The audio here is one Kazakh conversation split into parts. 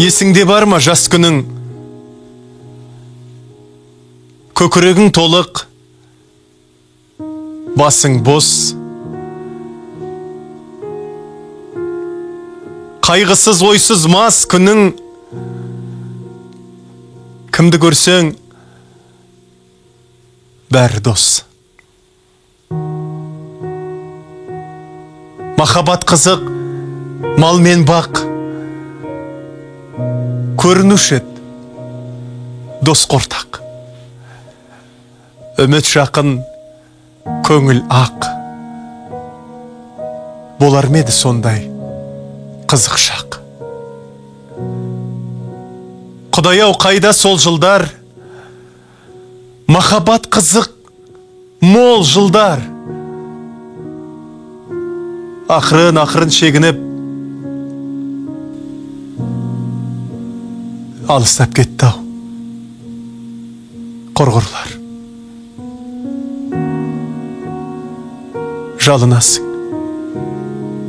Есіңде бар ма жас күнің? Көкірегің толық, басың бос. Қайғысыз ойсыз мас күнің. Кімді көрсең, бәрі дос. Махаббат қызық, мал мен бақ. Көрінуші ед, дос қортақ. Үміт жақын, көңіл ақ. Болар ма еді сондай қызық шақ? Құдай-ау, қайда сол жылдар? Махаббат қызық, мол жылдар. Ақырын шегініп, алыстап кетті-ау құрғырлар. Жалынасың,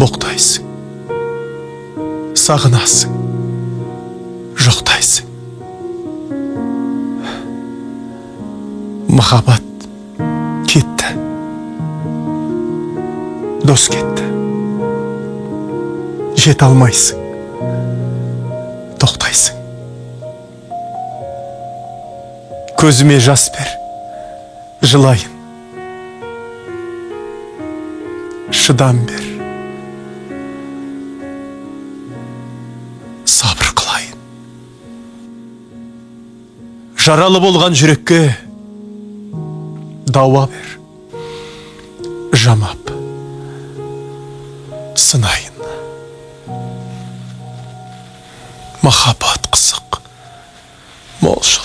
боқтайсың, сағынасың, жоқтайсың. Махаббат кетті, дос кетті. Жете алмайсың, тоқтайсың. Көзіме жас бер, жылайын. Шыдам бер, сабыр қылайын. Жаралы болған жүрекке дауа бер, жамап сынайын. Махаббат қызық, мол жыл.